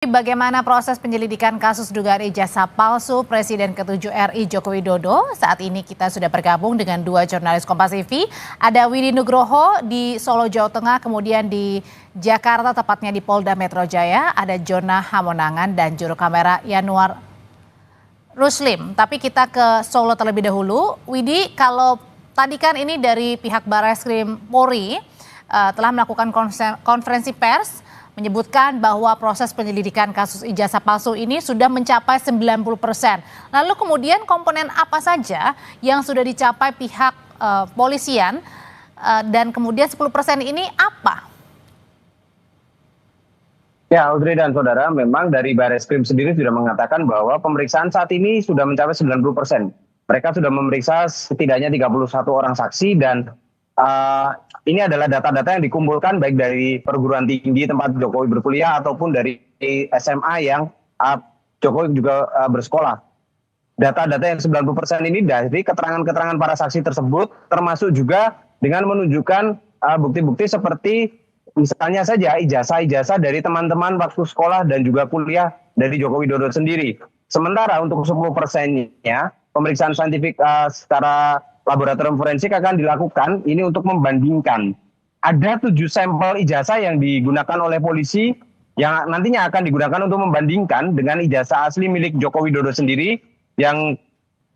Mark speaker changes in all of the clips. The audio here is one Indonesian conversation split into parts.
Speaker 1: Bagaimana proses penyelidikan kasus dugaan ijazah palsu Presiden ke-7 RI Joko Widodo? Saat ini kita sudah bergabung dengan dua jurnalis Kompas TV. Ada Widi Nugroho di Solo, Jawa Tengah, kemudian di Jakarta, tepatnya di Polda Metro Jaya. Ada Jona Hamonangan dan juru kamera Yanuar Ruslim. Tapi kita ke Solo terlebih dahulu. Widi, kalau tadi kan ini dari pihak Barreskrim Polri telah melakukan konferensi pers menyebutkan bahwa proses penyelidikan kasus ijazah palsu ini sudah mencapai 90%. Lalu kemudian komponen apa saja yang sudah dicapai pihak polisian dan kemudian 10% ini apa?
Speaker 2: Ya, Audrey dan saudara, memang dari Barreskrim sendiri sudah mengatakan bahwa pemeriksaan saat ini sudah mencapai 90%. Mereka sudah memeriksa setidaknya 31 orang saksi dan ini adalah data-data yang dikumpulkan baik dari perguruan tinggi tempat Jokowi berkuliah ataupun dari SMA yang Jokowi juga bersekolah. Data-data yang 90% ini dari keterangan-keterangan para saksi tersebut, termasuk juga dengan menunjukkan bukti-bukti seperti misalnya saja ijazah-ijazah dari teman-teman waktu sekolah dan juga kuliah dari Joko Widodo sendiri. Sementara untuk 10%-nya, pemeriksaan saintifik secara laboratorium forensik akan dilakukan ini untuk membandingkan. Ada 7 sampel ijazah yang digunakan oleh polisi yang nantinya akan digunakan untuk membandingkan dengan ijazah asli milik Joko Widodo sendiri yang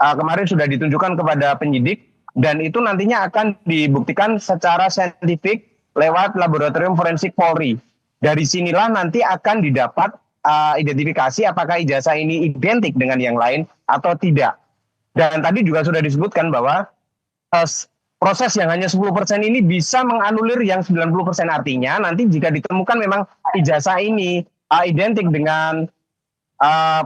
Speaker 2: kemarin sudah ditunjukkan kepada penyidik dan itu nantinya akan dibuktikan secara saintifik lewat laboratorium forensik Polri. Dari sinilah nanti akan didapat identifikasi apakah ijazah ini identik dengan yang lain atau tidak. Dan tadi juga sudah disebutkan bahwa proses yang hanya 10% ini bisa menganulir yang 90%, artinya nanti jika ditemukan memang ijazah ini identik dengan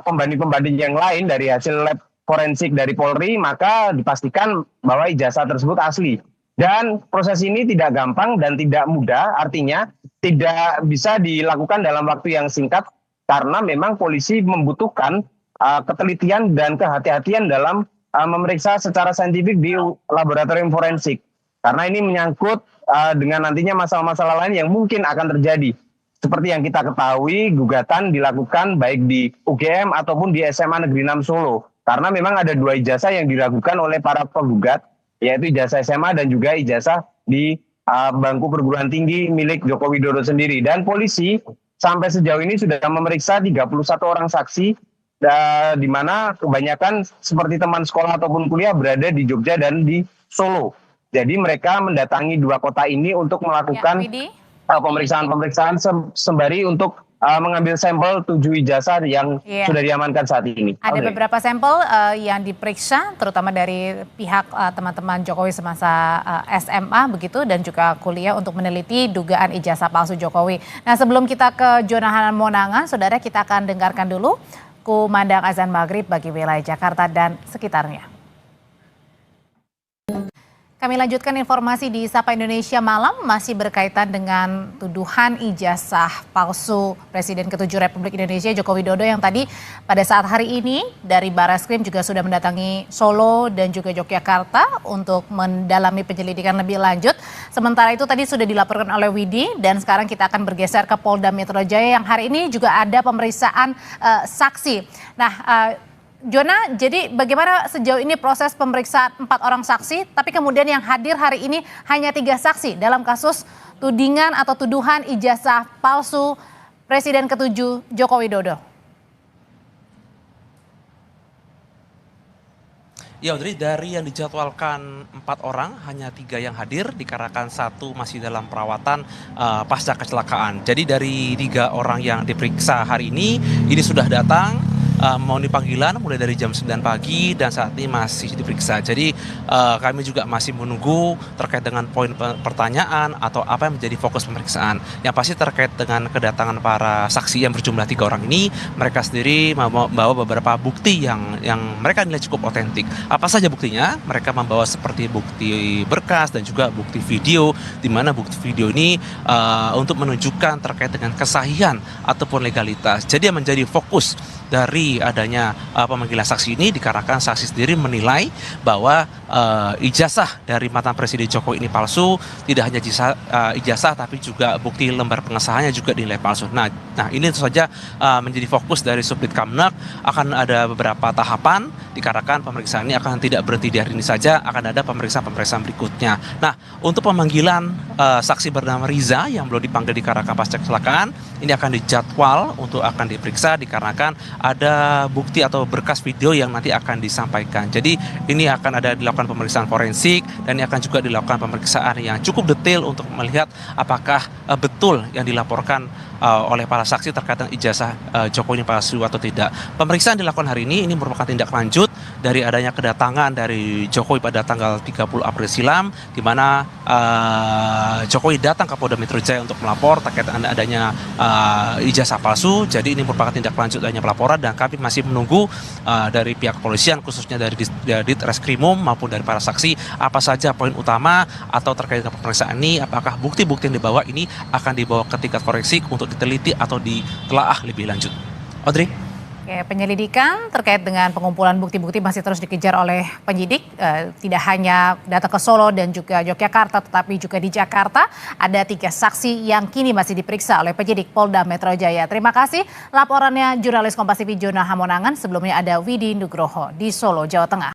Speaker 2: pembanding-pembanding yang lain dari hasil lab forensik dari Polri, maka dipastikan bahwa ijazah tersebut asli. Dan proses ini tidak gampang dan tidak mudah, artinya tidak bisa dilakukan dalam waktu yang singkat karena memang polisi membutuhkan ketelitian dan kehati-hatian dalam memeriksa secara saintifik di laboratorium forensik. Karena ini menyangkut dengan nantinya masalah-masalah lain yang mungkin akan terjadi. Seperti yang kita ketahui, gugatan dilakukan baik di UGM ataupun di SMA Negeri 6 Solo. Karena memang ada 2 ijazah yang diragukan oleh para penggugat, yaitu ijazah SMA dan juga ijazah di bangku perguruan tinggi milik Joko Widodo sendiri. Dan polisi sampai sejauh ini sudah memeriksa 31 orang saksi, di mana kebanyakan seperti teman sekolah ataupun kuliah berada di Jogja dan di Solo. Jadi mereka mendatangi 2 kota ini untuk melakukan pemeriksaan-pemeriksaan sembari untuk mengambil sampel 7 ijazah yang sudah diamankan saat ini.
Speaker 1: Ada beberapa sampel yang diperiksa, terutama dari pihak teman-teman Jokowi semasa SMA begitu dan juga kuliah untuk meneliti dugaan ijazah palsu Jokowi. Nah, sebelum kita ke Jona Hamonangan, saudara, kita akan dengarkan dulu kumandang azan maghrib bagi wilayah Jakarta dan sekitarnya. Kami lanjutkan informasi di Sapa Indonesia Malam, masih berkaitan dengan tuduhan ijazah palsu Presiden ke-7 Republik Indonesia Joko Widodo yang tadi pada saat hari ini dari Barreskrim juga sudah mendatangi Solo dan juga Yogyakarta untuk mendalami penyelidikan lebih lanjut. Sementara itu tadi sudah dilaporkan oleh Widi dan sekarang kita akan bergeser ke Polda Metro Jaya yang hari ini juga ada pemeriksaan saksi. Nah, Jona, jadi bagaimana sejauh ini proses pemeriksaan 4 orang saksi, tapi kemudian yang hadir hari ini hanya 3 saksi dalam kasus tudingan atau tuduhan ijazah palsu Presiden ke-7 Joko Widodo?
Speaker 3: Ya, Audrey, dari yang dijadwalkan 4 orang, hanya 3 yang hadir, dikarenakan 1 masih dalam perawatan pasca kecelakaan. Jadi dari 3 orang yang diperiksa hari ini sudah datang, mau dipanggilan mulai dari jam 9 pagi dan saat ini masih diperiksa. Jadi kami juga masih menunggu terkait dengan poin pertanyaan atau apa yang menjadi fokus pemeriksaan. Yang pasti terkait dengan kedatangan para saksi yang berjumlah 3 orang ini, mereka sendiri membawa beberapa bukti yang mereka nilai cukup otentik. Apa saja buktinya? Mereka membawa seperti bukti berkas dan juga bukti video, di mana bukti video ini untuk menunjukkan terkait dengan kesahihan ataupun legalitas. Jadi yang menjadi fokus dari adanya pemanggilan saksi ini dikarenakan saksi sendiri menilai bahwa ijazah dari mantan Presiden Jokowi ini palsu. Tidak hanya ijazah tapi juga bukti lembar pengesahannya juga dinilai palsu. Nah ini tentu saja menjadi fokus dari Subdit Kamnag. Akan ada beberapa tahapan dikarenakan pemeriksaan ini akan tidak berhenti di hari ini saja, akan ada pemeriksaan berikutnya. Nah, untuk pemanggilan saksi bernama Riza yang belum dipanggil dikarenakan pasca kecelakaan, ini akan dijadwal untuk akan diperiksa dikarenakan ada bukti atau berkas video yang nanti akan disampaikan. Jadi ini akan ada dilakukan pemeriksaan forensik dan ini akan juga dilakukan pemeriksaan yang cukup detail untuk melihat apakah betul yang dilaporkan oleh para saksi terkait dengan ijazah Jokowi ini palsu atau tidak. Pemeriksaan dilakukan hari ini merupakan tindak lanjut dari adanya kedatangan dari Jokowi pada tanggal 30 April silam, di mana Jokowi datang ke Polda Metro Jaya untuk melapor terkait dengan adanya ijazah palsu. Jadi ini merupakan tindak lanjut adanya pelaporan dan kami masih menunggu dari pihak kepolisian, khususnya dari Ditreskrimum maupun dari para saksi, apa saja poin utama atau terkait dengan pemeriksaan ini, apakah bukti-bukti yang dibawa ini akan dibawa ke tingkat forensik untuk diteliti atau ditelaah lebih lanjut. Audrey?
Speaker 1: Oke, penyelidikan terkait dengan pengumpulan bukti-bukti masih terus dikejar oleh penyidik. Tidak hanya datang ke Solo dan juga Yogyakarta, tetapi juga di Jakarta ada 3 saksi yang kini masih diperiksa oleh penyidik Polda Metro Jaya. Terima kasih laporannya jurnalis Kompas TV Jona Hamonangan. Sebelumnya ada Widi Nugroho di Solo, Jawa Tengah.